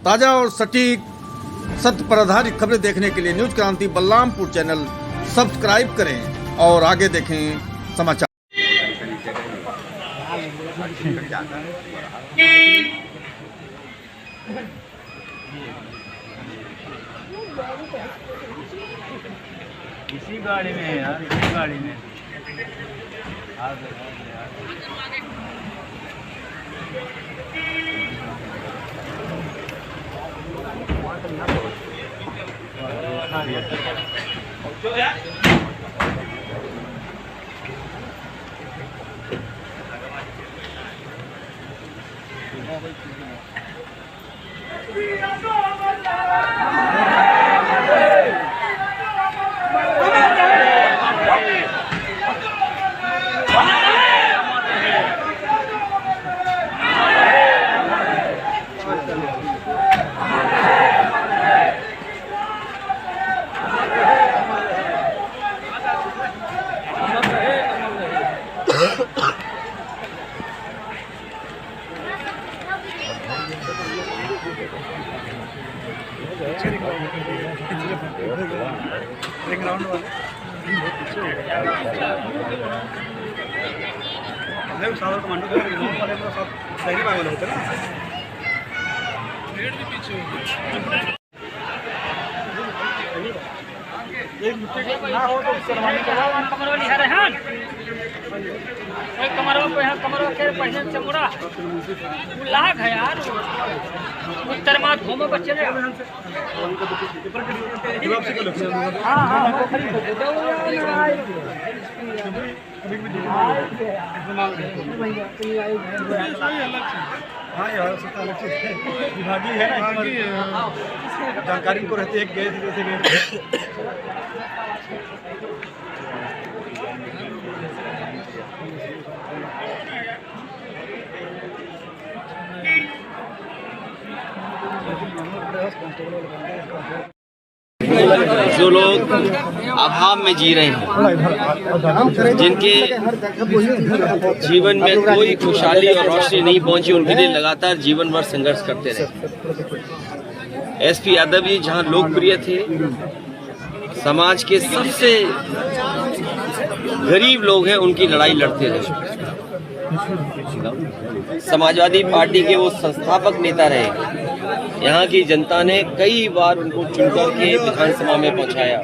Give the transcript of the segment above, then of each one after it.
ताज़ा और सटीक सत्य पर आधारित खबरें देखने के लिए न्यूज क्रांति बलरामपुर चैनल सब्सक्राइब करें और आगे देखें समाचार। इसी गाड़ी में है यार, इसी गाड़ी में लाग है यार, उत्तर मात घूमो बच्चे ने। हाँ यार, सबका अलग चीज है, विभागीय है ना, जानकारी को रहती है गए जैसे गए। जो लोग अभाव में जी रहे हैं, जिनके जीवन में कोई खुशहाली और रोशनी नहीं पहुंची, उनके लिए लगातार जीवन भर संघर्ष करते रहे। एसपी यादव जी जहां लोकप्रिय थे, समाज के सबसे गरीब लोग हैं उनकी लड़ाई लड़ते रहे। समाजवादी पार्टी के वो संस्थापक नेता रहे। यहाँ की जनता ने कई बार उनको चुनकर के विधानसभा में पहुंचाया।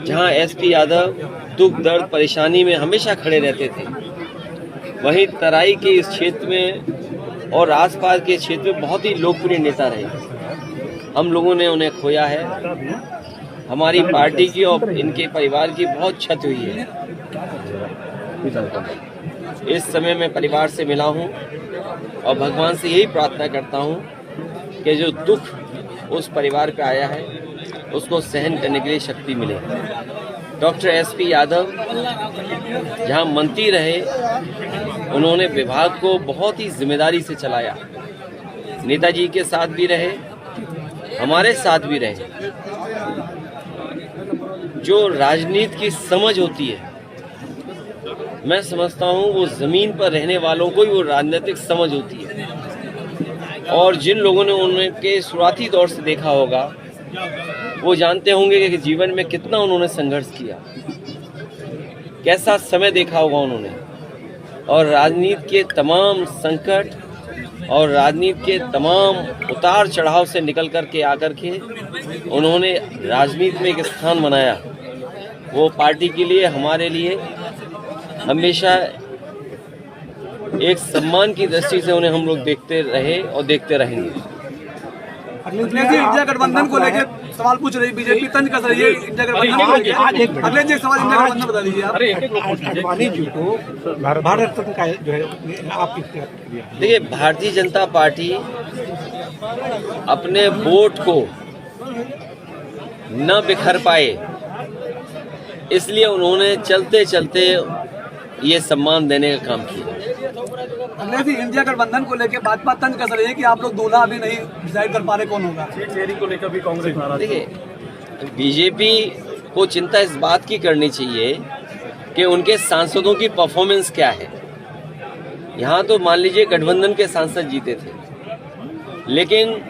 जहाँ एसपी यादव दुख दर्द परेशानी में हमेशा खड़े रहते थे, वहीं तराई के इस क्षेत्र में और आसपास के क्षेत्र में बहुत ही लोकप्रिय नेता रहे। हम लोगों ने उन्हें खोया है। हमारी पार्टी की और इनके परिवार की बहुत क्षति हुई है। इस समय मैं परिवार से मिला हूं और भगवान से यही प्रार्थना करता हूं कि जो दुख उस परिवार पे आया है उसको सहन करने के लिए शक्ति मिले। डॉक्टर एसपी यादव जहां मंत्री रहे, उन्होंने विभाग को बहुत ही जिम्मेदारी से चलाया। नेताजी के साथ भी रहे, हमारे साथ भी रहे। जो राजनीति की समझ होती है, मैं समझता हूं वो जमीन पर रहने वालों को ही वो राजनीतिक समझ होती है। और जिन लोगों ने उनके शुरुआती दौर से देखा होगा, वो जानते होंगे कि जीवन में कितना उन्होंने संघर्ष किया, कैसा समय देखा होगा उन्होंने। और राजनीति के तमाम संकट और राजनीति के तमाम उतार चढ़ाव से निकल कर के आकर के उन्होंने राजनीति में एक स्थान बनाया। वो पार्टी के लिए, हमारे लिए हमेशा एक सम्मान की दृष्टि से उन्हें हम लोग देखते रहे और देखते रहेंगे। इंडिया गठबंधन को लेकर सवाल पूछ रही बीजेपी, तंज कस रही है इंडिया गठबंधन को लेकर। अगले जी सवाल इंडिया गठबंधन बता दीजिए आप। भारत रत्न का जो है आप देखिए, भारतीय जनता पार्टी अपने वोट को न बिखर पाए, इसलिए उन्होंने चलते चलते ये सम्मान देने का काम किया। इंडिया गठबंधन को लेकर भाजपा तंज कस रही है कि आप लोग दूल्हा अभी नहीं डिसाइड कर पा रहे कौन होगा। चेहरे को लेकर भी कांग्रेस नाराज। देखिए, बीजेपी को चिंता इस बात की करनी चाहिए कि उनके सांसदों की परफॉर्मेंस क्या है। यहाँ तो मान लीजिए गठबंधन के सांसद जीते थे, लेकिन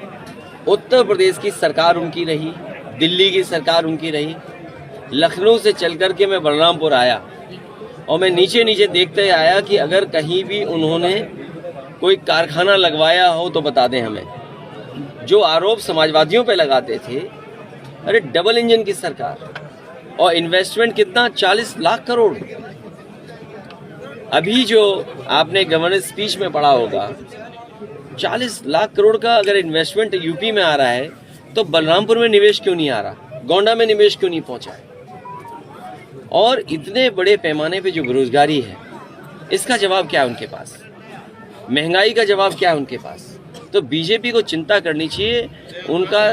उत्तर प्रदेश की सरकार उनकी रही, दिल्ली की सरकार उनकी रही। लखनऊ से चल कर के मैं बलरामपुर आया और मैं नीचे नीचे देखते आया कि अगर कहीं भी उन्होंने कोई कारखाना लगवाया हो तो बता दें हमें। जो आरोप समाजवादियों पे लगाते थे, अरे डबल इंजन की सरकार, और इन्वेस्टमेंट कितना, 40 लाख करोड़। अभी जो आपने गवर्नर स्पीच में पढ़ा होगा, 40 लाख करोड़ का अगर इन्वेस्टमेंट यूपी में आ रहा है तो बलरामपुर में निवेश क्यों नहीं आ रहा, गोंडा में निवेश क्यों नहीं पहुंचा है? और इतने बड़े पैमाने पे जो बेरोजगारी है, इसका जवाब क्या है उनके पास? महंगाई का जवाब क्या है उनके पास? तो बीजेपी को चिंता करनी चाहिए। उनका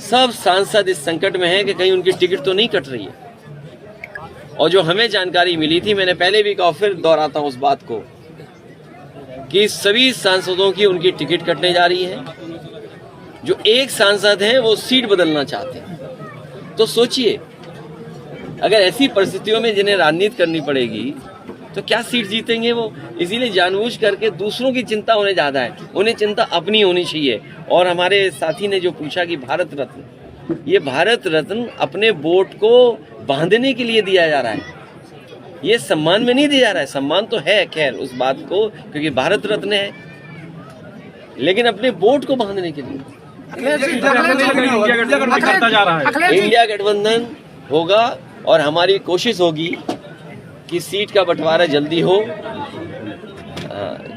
सब सांसद इस संकट में है कि कहीं उनकी टिकट तो नहीं कट रही है। और जो हमें जानकारी मिली थी, मैंने पहले भी कहा, फिर दोहराता हूं उस बात को, कि सभी सांसदों की उनकी टिकट कटने जा रही है। जो एक सांसद हैं वो सीट बदलना चाहते हैं। तो सोचिए, अगर ऐसी परिस्थितियों में जिन्हें राजनीति करनी पड़ेगी तो क्या सीट जीतेंगे वो? इसीलिए जानबूझ करके दूसरों की चिंता होने ज्यादा है, उन्हें चिंता अपनी होनी चाहिए। और हमारे साथी ने जो पूछा कि भारत रत्न, ये भारत रत्न अपने वोट को बांधने के लिए दिया जा रहा है, ये सम्मान में नहीं दिया जा रहा है। सम्मान तो है खैर उस बात को, क्योंकि भारत रत्न है, लेकिन अपने वोट को बांधने के लिए। इंडिया गठबंधन होगा और हमारी कोशिश होगी कि सीट का बंटवारा जल्दी हो।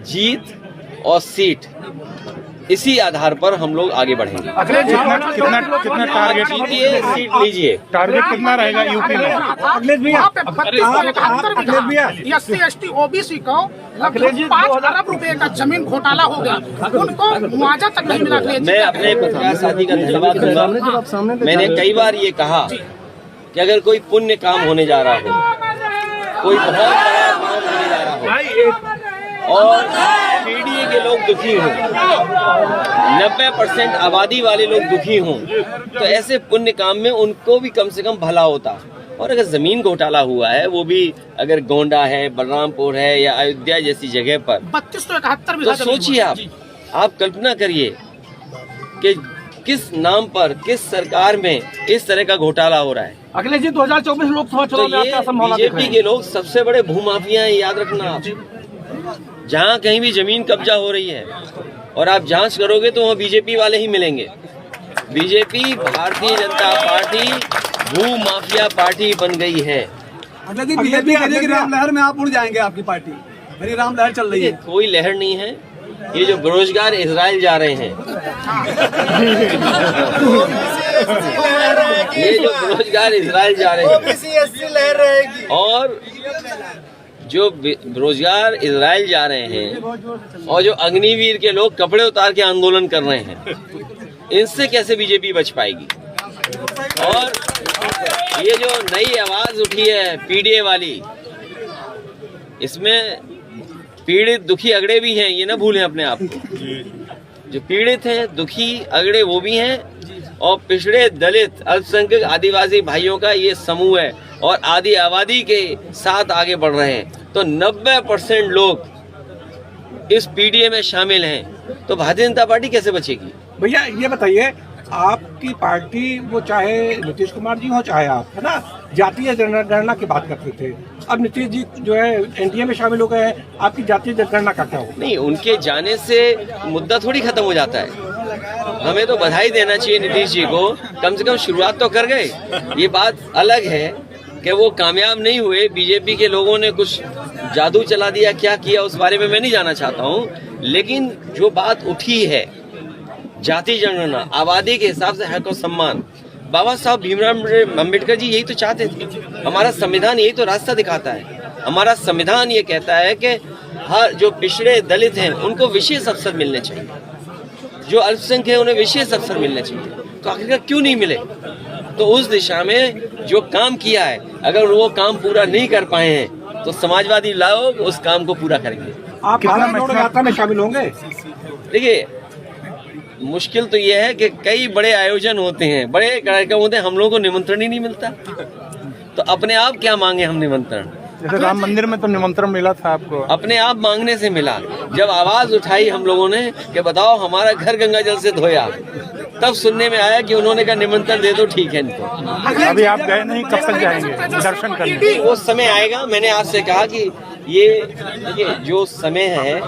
जीत और सीट, इसी आधार पर हम लोग आगे बढ़ेंगे। कितना टारगेट जीतिए, सीट लीजिए। टारगेट कितना रहेगा यूपी में? अखिलेश भैया, SC ST OBC को लगभग 5 अरब रुपए का जमीन घोटाला हो गया, उनको मुआवजा तक नहीं मिला। मैं अपने पत्रकार साथी का धन्यवाद दूंगा। मैंने कई बार ये कहा कि अगर कोई पुण्य काम होने जा रहा हो, कोई बहुत बड़ा काम होने जा रहा हो और पीडीए के लोग दुखी हों, 90% आबादी वाले लोग दुखी हों, तो ऐसे पुण्य काम में उनको भी कम से कम भला होता। और अगर जमीन घोटाला हुआ है, वो भी अगर गोंडा है, बलरामपुर है या अयोध्या जैसी जगह पर, 32 तो 71 तो सोचिए आप कल्पना करिए कि किस नाम पर, किस सरकार में इस तरह का घोटाला हो रहा है। अखिलेश जी, 2024 लोकसभा चुनाव में आपका संभावना देख रहे हैं? बीजेपी के लोग सबसे बड़े भूमाफिया हैं, याद रखना आप। जहाँ कहीं भी जमीन कब्जा हो रही है और आप जांच करोगे तो वहाँ बीजेपी वाले ही मिलेंगे। BJP, Bharatiya Janata party भूमाफिया party बन गई है। बीजेपी की राम लहर में आप उड़ जाएंगे, आपकी पार्टी मेरी राम लहर चल रही है। कोई लहर नहीं है। ये जो बेरोजगार इजराइल जा रहे हैं, ये जो बेरोजगार इजराइल जा रहे हैं, और जो बेरोजगार इजराइल जा रहे हैं और जो अग्निवीर के लोग कपड़े उतार के आंदोलन कर रहे हैं, इनसे कैसे बीजेपी बच पाएगी? और ये जो नई आवाज उठी है पीडीए वाली, इसमें पीड़ित दुखी अगड़े भी हैं, ये ना भूलें अपने आप को। जो पीड़ित हैं, दुखी अगड़े वो भी हैं, और पिछड़े, दलित, अल्पसंख्यक, आदिवासी भाइयों का ये समूह है और आदि आबादी के साथ आगे बढ़ रहे हैं। तो 90% लोग इस पीडीए में शामिल हैं, तो भारतीय जनता पार्टी कैसे बचेगी? भैया ये बताइए, आपकी पार्टी, वो चाहे नीतीश कुमार जी हो चाहे आप, है ना, जातीय जनगणना की बात करते थे। अब नीतीश जी जो है एनडीए में शामिल हो गए हैं, आपकी जातीय जनगणना का क्या हो? नहीं, उनके जाने से मुद्दा थोड़ी खत्म हो जाता है। हमें तो बधाई देना चाहिए नीतीश जी को, कम से कम शुरुआत तो कर गए। ये बात अलग है कि वो कामयाब नहीं हुए, बीजेपी के लोगों ने कुछ जादू चला दिया, क्या किया उस बारे में मैं नहीं जाना चाहता हूँ। लेकिन जो बात उठी है, जाति जनगणना, आबादी के हिसाब से हक और सम्मान, बाबा साहब भीमराव अम्बेडकर जी यही तो चाहते थे। हमारा संविधान यही तो रास्ता दिखाता है। हमारा संविधान ये कहता है कि हर जो पिछड़े दलित हैं उनको विशेष अवसर मिलने चाहिए, जो अल्पसंख्यक हैं उन्हें विशेष अवसर मिलने चाहिए। तो आखिरकार क्यों नहीं मिले? तो उस दिशा में जो काम किया है, अगर वो काम पूरा नहीं कर पाए हैं तो समाजवादी लोग उस काम को पूरा करेंगे। आप यात्रा में शामिल होंगे? देखिए, मुश्किल तो ये है कि कई बड़े आयोजन होते हैं, बड़े कार्यक्रम होते हैं, हम लोगों को निमंत्रण ही नहीं मिलता। तो अपने आप क्या मांगे हम निमंत्रण? जैसे राम मंदिर में तो निमंत्रण मिला था आपको, अपने आप मांगने से मिला। जब आवाज उठाई हम लोगों ने कि बताओ हमारा घर गंगा जल से धोया, तब सुनने में आया कि उन्होंने कहा निमंत्रण दे दो, ठीक है इनको। अभी आप गए नहीं, कब तक जाएंगे दर्शन करने? वो समय आएगा। मैंने आपसे कहा कि ये देखिए जो समय है,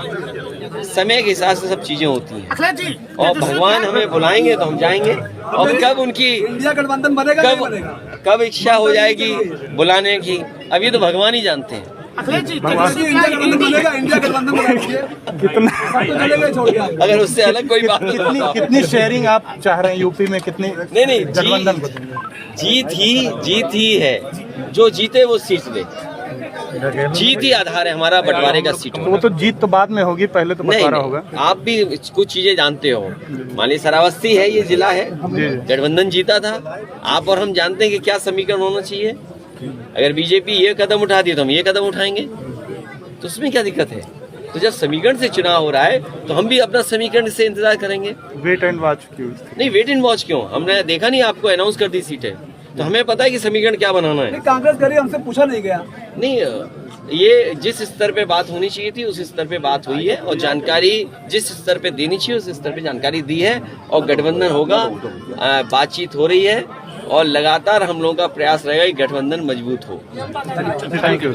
समय के हिसाब से सब चीजें होती हैं, अखिलेश जी, और भगवान हमें बुलाएंगे तो हम जाएंगे। और कब उनकी इंडिया गठबंधन बनेगा नहीं बनेगा? कब इच्छा हो जाएगी बुलाने की, अब ये तो भगवान ही जानते हैं। अखिलेश जी, इंडिया गठबंधन बनेगा, इंडिया गठबंधन बनेगा। अगर उससे अलग कोई बात कितनी शेयरिंग आप चाह रहे हैं यूपी में, कितनी नहीं गठबंधन? जीत ही है, जो जीते वो सीट ले। जीत ही आधार है हमारा बंटवारे का सीट। तो वो तो जीत तो बाद में होगी, पहले तो बंटवारा होगा। आप भी कुछ चीजें जानते हो। मान लीजिए श्रावस्ती है, ये जिला है, गठबंधन जीता था। आप और हम जानते हैं कि क्या समीकरण होना चाहिए। अगर बीजेपी ये कदम उठाती है तो हम ये कदम उठाएंगे, तो उसमें क्या दिक्कत है? तो जब समीकरण से चुनाव हो रहा है तो हम भी अपना समीकरण से इंतजार करेंगे। वेट एंड वॉच क्यों? नहीं, वेट एंड वॉच क्यों? हमने देखा नहीं, आपको अनाउंस कर दी सीटें, तो हमें पता है कि समीकरण क्या बनाना है। कांग्रेस करी, हमसे पूछा नहीं गया। नहीं, ये जिस स्तर पे बात होनी चाहिए थी उस स्तर पे बात हुई है, और जानकारी जिस स्तर पे देनी चाहिए उस स्तर पे जानकारी दी है, और गठबंधन होगा। बातचीत हो रही है और लगातार हम लोगों का प्रयास रहेगा कि गठबंधन मजबूत हो। Thank you.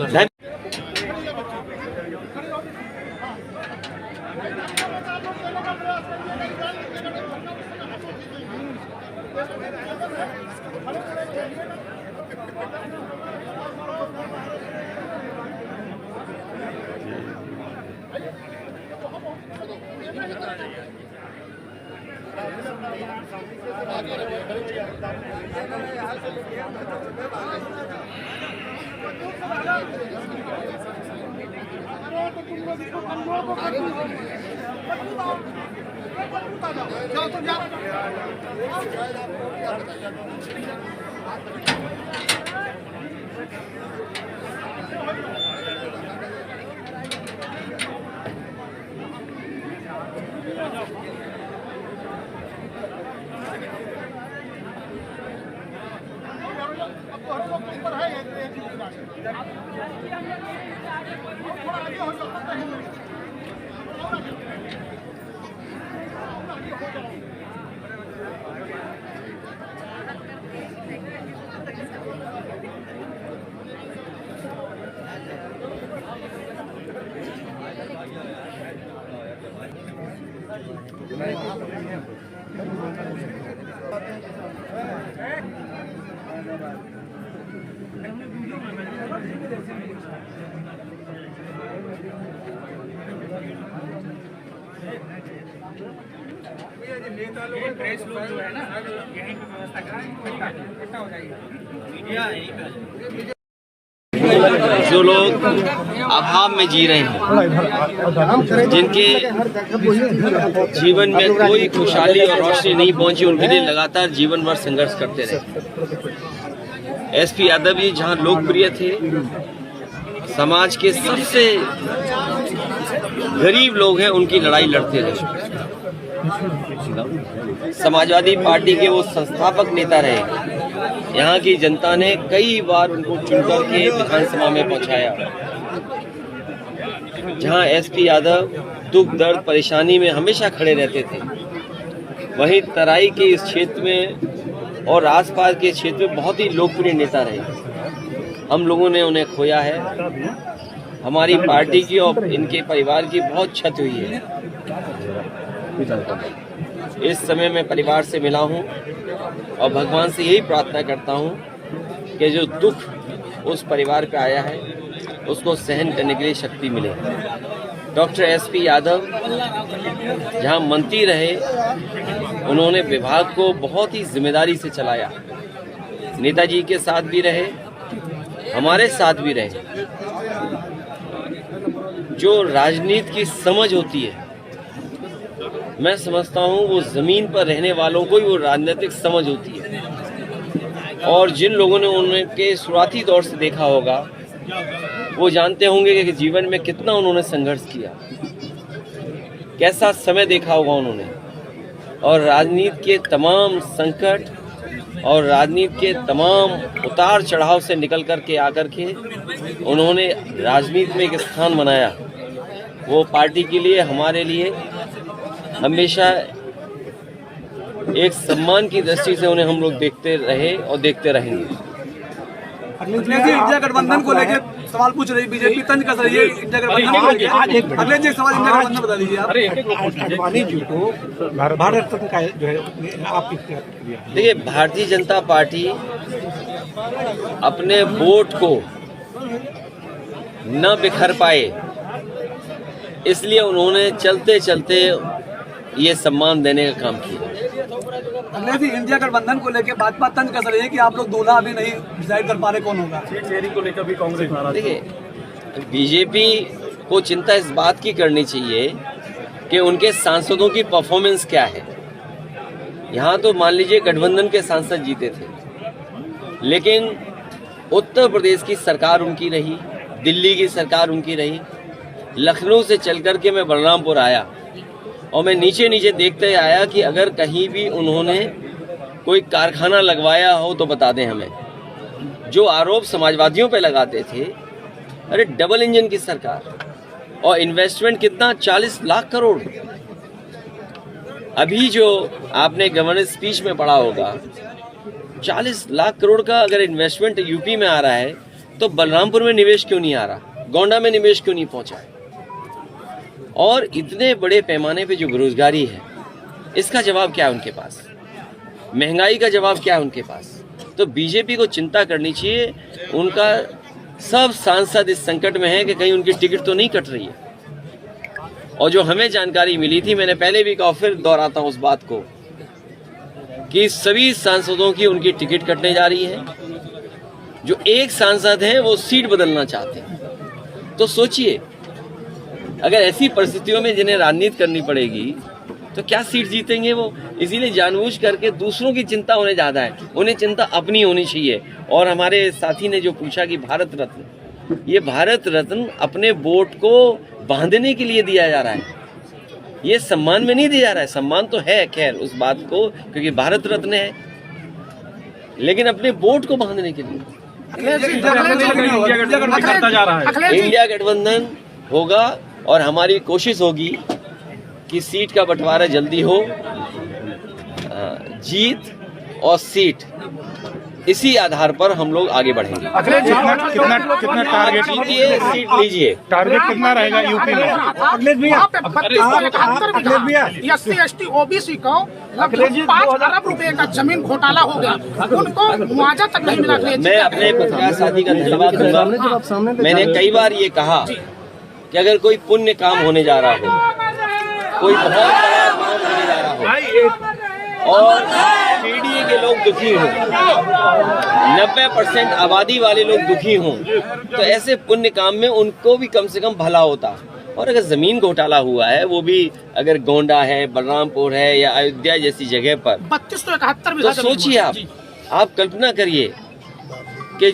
प्रेस लोग जो है ना, यहीं पे व्यवस्था कराएं, इकट्ठा हो जाएगा मीडिया यहीं पे। जो लोग अभाव में जी रहे हैं, जिनके जीवन में कोई खुशहाली और रोशनी नहीं पहुंची, उनके लिए लगातार जीवन भर संघर्ष करते रहे। एसपी यादव जी जहां लोकप्रिय थे, समाज के सबसे गरीब लोग हैं उनकी लड़ाई लड़ते रहे। समाजवादी पार्टी के वो संस्थापक नेता रहे। यहाँ की जनता ने कई बार उनको चुनकर के विधानसभा में पहुंचाया। जहाँ एसपी यादव दुख दर्द परेशानी में हमेशा खड़े रहते थे, वहीं तराई के इस क्षेत्र में और आसपास के क्षेत्र में बहुत ही लोकप्रिय नेता रहे। हम लोगों ने उन्हें खोया है। हमारी पार्टी की और इनके परिवार की बहुत क्षति हुई है। इस समय मैं परिवार से मिला हूं और भगवान से यही प्रार्थना करता हूं कि जो दुख उस परिवार पे आया है उसको सहन करने के लिए शक्ति मिले। डॉक्टर एसपी यादव जहां मंत्री रहे, उन्होंने विभाग को बहुत ही जिम्मेदारी से चलाया। नेताजी के साथ भी रहे, हमारे साथ भी रहे। जो राजनीति की समझ होती है, मैं समझता हूं वो जमीन पर रहने वालों को ही वो राजनीतिक समझ होती है। और जिन लोगों ने उनके शुरुआती दौर से देखा होगा, वो जानते होंगे कि जीवन में कितना उन्होंने संघर्ष किया, कैसा समय देखा होगा उन्होंने, और राजनीति के तमाम संकट और राजनीति के तमाम उतार चढ़ाव से निकल कर के आकर के उन्होंने राजनीति में एक स्थान बनाया, वो पार्टी के लिए, हमारे लिए हमेशा एक सम्मान की दृष्टि से उन्हें हम लोग देखते रहे और देखते रहेंगे। अखिलेश जी इंडिया गठबंधन को लेकर सवाल पूछ रही बीजेपी, तंज कस रही है इंडिया गठबंधन को लेकर। अखिलेश जी सवाल इंडिया गठबंधन बता दीजिए आप। अडवाणी जी को भारत रत्न का जो है आपकी प्रतिक्रिया? देखिए, भारतीय जनता पार्टी अपने वोट को न बिखर पाए, इसलिए उन्होंने चलते चलते ये सम्मान देने का काम किया। अखिलेश जी इंडिया गठबंधन को लेकर भाजपा तंज कस रही है कि आप लोग दूल्हा अभी नहीं डिसाइड कर पा रहे कौन होगा। को लेकर भी कांग्रेस नाराज। देखिए, बीजेपी को चिंता इस बात की करनी चाहिए कि उनके सांसदों की परफॉर्मेंस क्या है। यहाँ तो मान लीजिए गठबंधन के सांसद जीते थे, लेकिन उत्तर प्रदेश की सरकार उनकी रही, दिल्ली की सरकार उनकी रही। लखनऊ से चल कर के मैं बलरामपुर आया और मैं नीचे नीचे देखते आया कि अगर कहीं भी उन्होंने कोई कारखाना लगवाया हो तो बता दें हमें। जो आरोप समाजवादियों पे लगाते थे, अरे डबल इंजन की सरकार, और इन्वेस्टमेंट कितना, 40 लाख करोड़। अभी जो आपने गवर्नर स्पीच में पढ़ा होगा, 40 लाख करोड़ का अगर इन्वेस्टमेंट यूपी में आ रहा है तो बलरामपुर में निवेश क्यों नहीं आ रहा, गोंडा में निवेश क्यों नहीं पहुंचा है? और इतने बड़े पैमाने पे जो बेरोजगारी है, इसका जवाब क्या है उनके पास? महंगाई का जवाब क्या है उनके पास? तो बीजेपी को चिंता करनी चाहिए। उनका सब सांसद इस संकट में है कि कहीं उनकी टिकट तो नहीं कट रही है। और जो हमें जानकारी मिली थी, मैंने पहले भी कहा, फिर दोहराता हूं उस बात को, कि सभी सांसदों की उनकी टिकट कटने जा रही है। जो एक सांसद हैं वो सीट बदलना चाहते हैं। तो सोचिए, अगर ऐसी परिस्थितियों में जिन्हें राजनीति करनी पड़ेगी तो क्या सीट जीतेंगे वो? इसीलिए जानबूझ करके दूसरों की चिंता उन्हें ज्यादा है, उन्हें चिंता अपनी होनी चाहिए। और हमारे साथी ने जो पूछा कि भारत रत्न, ये भारत रत्न अपने वोट को बांधने के लिए दिया जा रहा है, ये सम्मान में नहीं दिया जा रहा है। सम्मान तो है खैर उस बात को, क्योंकि भारत रत्न है, लेकिन अपने वोट को बांधने के लिए। इंडिया गठबंधन होगा और हमारी कोशिश होगी कि सीट का बंटवारा जल्दी हो। जीत और सीट, इसी आधार पर हम लोग आगे बढ़ेंगे। अखिलेश जी कितना टारगेट जीतिए, सीट लीजिए। टारगेट कितना रहेगा यूपी में? अखिलेश भैया, SC ST OBC को लगभग 5 अरब रुपए का जमीन घोटाला हो गया, उनको मुआवजा तक नहीं मिला। मैं अपने पत्रकार साथी का धन्यवाद दूंगा। मैंने कई बार ये कहा कि अगर कोई पुण्य काम होने जा रहा हो, कोई बहुत बड़ा काम होने जा रहा हो और पीडीए के लोग दुखी हों, 90% आबादी वाले लोग दुखी हों, तो ऐसे पुण्य काम में उनको भी कम से कम भला होता। और अगर जमीन घोटाला हुआ है, वो भी अगर गोंडा है, बलरामपुर है या अयोध्या जैसी जगह पर, 3271 तो सोचिए आप कल्पना करिए कि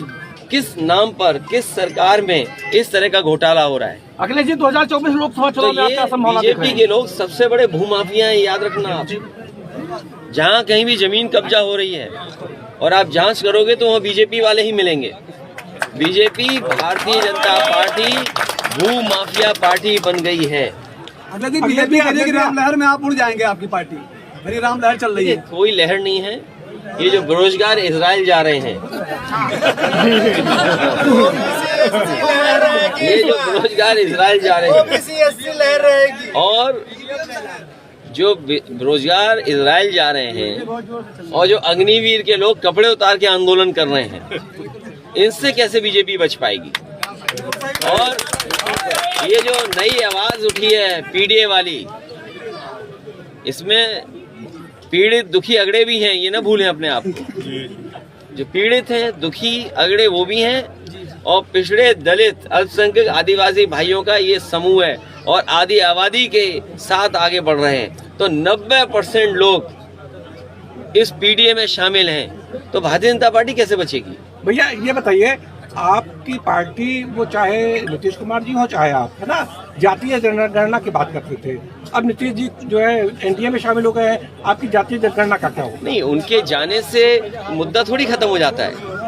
किस नाम पर, किस सरकार में इस तरह का घोटाला हो रहा है। अखिलेश जी 2024 लोकसभा चुनाव में आपका संभावना देख रहे बीजेपी हैं? के लोग सबसे बड़े भूमाफिया हैं, याद रखना आप। जहाँ कहीं भी जमीन कब्जा हो रही है और आप जांच करोगे तो वहाँ बीजेपी वाले ही मिलेंगे। बीजेपी, भारतीय जनता पार्टी भू माफिया पार्टी बन गई है। अखिलेश जी बीजेपी कह रही है कि राम लहर में आप उड़ जाएंगे, आपकी पार्टी मेरी राम लहर चल रही है। कोई लहर नहीं है। ये जो बेरोजगार इजराइल जा रहे हैं, ये जो बेरोजगार इजराइल जा रहे हैं, और जो बेरोजगार इजराइल जा रहे हैं और जो अग्निवीर के लोग कपड़े उतार के आंदोलन कर रहे हैं, इनसे कैसे बीजेपी बच पाएगी? और ये जो नई आवाज उठी है पीडीए वाली, इसमें पीड़ित दुखी अगड़े भी हैं, ये ना भूलें अपने आप को। जो पीड़ित हैं, दुखी अगड़े वो भी हैं, और पिछड़े, दलित, अल्पसंख्यक, आदिवासी भाइयों का ये समूह है और आदि आबादी के साथ आगे बढ़ रहे हैं। तो 90% लोग इस पीडीए में शामिल हैं, तो भारतीय जनता पार्टी कैसे बचेगी? भैया ये बताइए, आपकी पार्टी, वो चाहे नीतीश कुमार जी हो चाहे आप, है ना, जातीय जनगणना की बात करते थे। अब नीतीश जी जो है एनडीए में शामिल हो गए हैं, आपकी जातीय जनगणना का क्या हो? नहीं, उनके जाने से मुद्दा थोड़ी खत्म हो जाता है।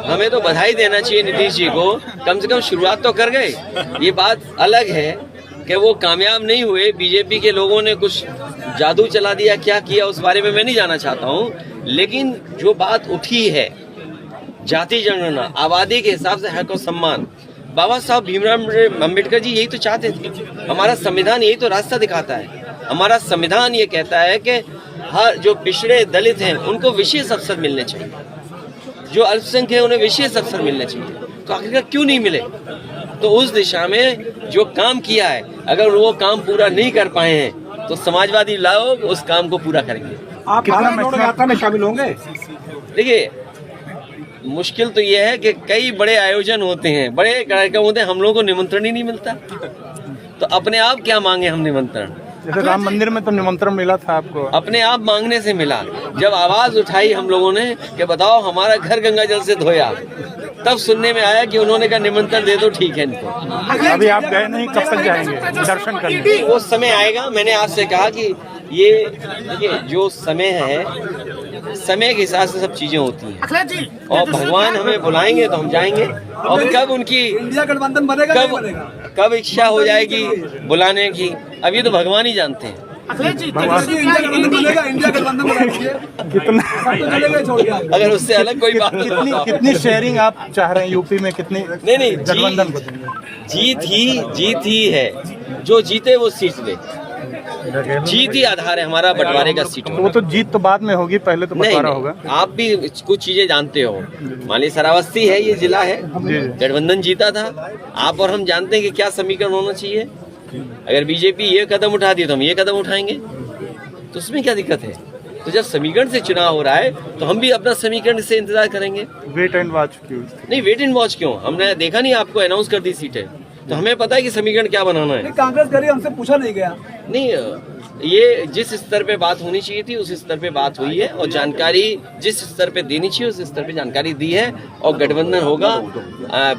हमें तो बधाई देना चाहिए नीतीश जी को कम से कम शुरुआत तो कर गए। ये बात अलग है कि वो कामयाब नहीं हुए, बीजेपी के लोगों ने कुछ जादू चला दिया, क्या किया उस बारे में मैं नहीं जाना चाहता हूँ, लेकिन जो बात उठी है जाति जनगणना, आबादी के हिसाब से हक और सम्मान, बाबा साहब भीमराव अम्बेडकर जी यही तो चाहते थे। हमारा संविधान यही तो रास्ता दिखाता है। हमारा संविधान ये कहता है कि हर जो पिछड़े दलित हैं उनको विशेष अवसर मिलने चाहिए, जो अल्पसंख्यक हैं उन्हें विशेष अवसर मिलने चाहिए। तो आखिरकार क्यों नहीं मिले? तो उस दिशा में जो काम किया है, अगर वो काम पूरा नहीं कर पाए हैं तो समाजवादी लोग उस काम को पूरा करेंगे। आप भारत जोड़ो यात्रा में शामिल होंगे? देखिए, मुश्किल तो ये है कि कई बड़े आयोजन होते हैं, बड़े कार्यक्रम होते हैं, हम लोगों को निमंत्रण ही नहीं मिलता। तो अपने आप क्या मांगे हम निमंत्रण? जैसे राम मंदिर में तो निमंत्रण मिला था आपको, अपने आप मांगने से मिला। जब आवाज उठाई हम लोगों ने कि बताओ हमारा घर गंगा जल से धोया, तब सुनने में आया कि उन्होंने कहा निमंत्रण दे दो, ठीक है इनको। अभी आप गए नहीं, कब तक जाएंगे दर्शन करने? वो समय आएगा। मैंने आज से कहा कि ये देखिए जो समय है, समय के हिसाब से सब चीजें होती हैं, और भगवान हमें बुलाएंगे तो हम जाएंगे। और कब उनकी इंडिया गठबंधन बनेगा नहीं बनेगा? कब इच्छा हो जाएगी बुलाने की, अब ये तो भगवान ही जानते हैं। इंडिया गठबंधन बनेगा, इंडिया गठबंधन बनाएंगे, कितना चलेगा छोड़ के आगे। अगर उससे अलग कोई बात कितनी शेयरिंग आप चाह रहे हैं यूपी में? कितनी नहीं गठबंधन को? जीत ही है, जो जीते वो सीट ले। जीत ही आधार है हमारा बंटवारे का सीट। तो वो तो जीत तो बाद में होगी, पहले तो बंटवारा होगा। आप भी कुछ चीजें जानते हो। मान लीजिए श्रावस्ती है, ये जिला है, गठबंधन जीता था। आप और हम जानते हैं कि क्या समीकरण होना चाहिए। अगर बीजेपी ये कदम उठा दी तो हम ये कदम उठाएंगे, तो उसमें क्या दिक्कत है? तो जब समीकरण से चुनाव हो रहा है तो हम भी अपना समीकरण से इंतजार करेंगे। वेट एंड वॉच क्यों? नहीं, वेट एंड वॉच क्यों? हमने देखा नहीं, आपको अनाउंस कर दी सीटें, तो हमें पता है कि समीकरण क्या बनाना है। कांग्रेस करी, हमसे पूछा नहीं गया। नहीं, ये जिस स्तर पे बात होनी चाहिए थी उस स्तर पे बात हुई है, और जानकारी जिस स्तर पे देनी चाहिए उस स्तर पे जानकारी दी है, और गठबंधन होगा।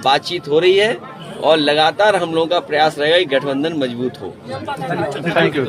बातचीत हो रही है और लगातार हम लोगों का प्रयास रहेगा कि गठबंधन मजबूत हो। Thank you.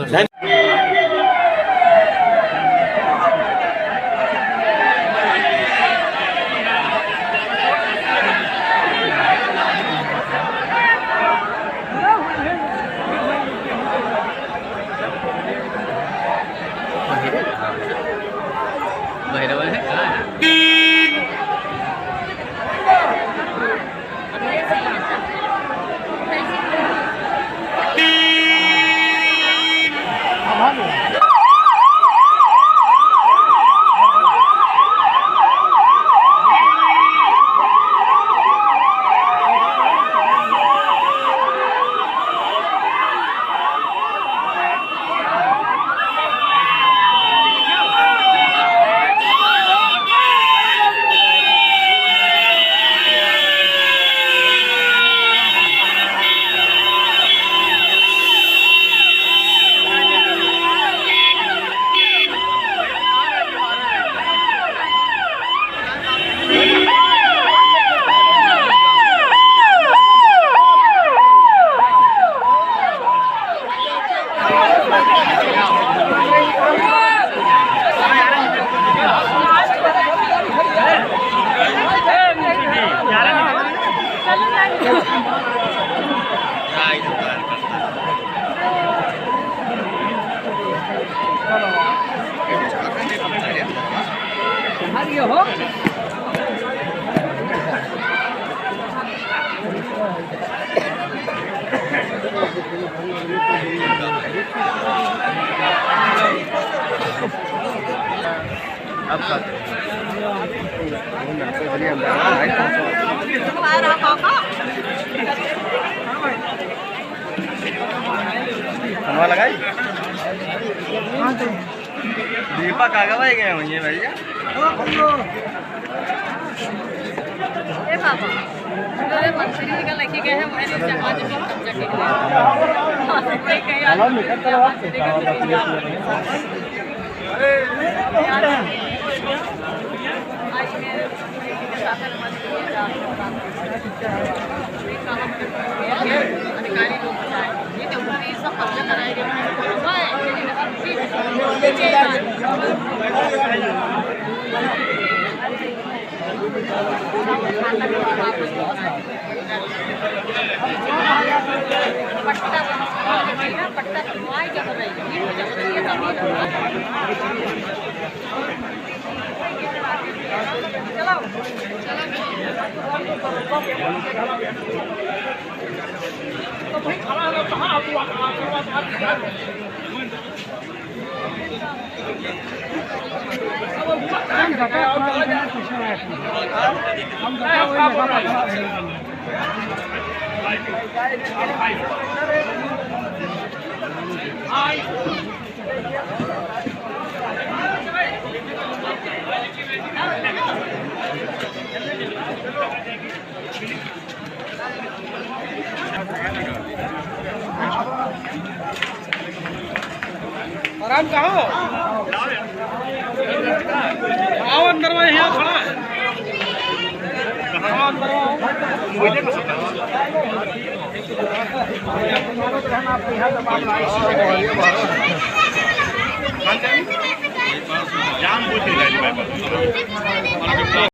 लगाई दीपक आगे भाई गए मुझे भैया मंत्री निकल लेके गए हैं अधिकारी लोग ये तो सब कब्जा कराए गए पट्टा बनवाया, पट्टा बनवाई जब रही चलो आराम कहाँ हो? आओ अंदर में, यहाँ खड़ा है। आओ अंदर आओ। जान बुझ के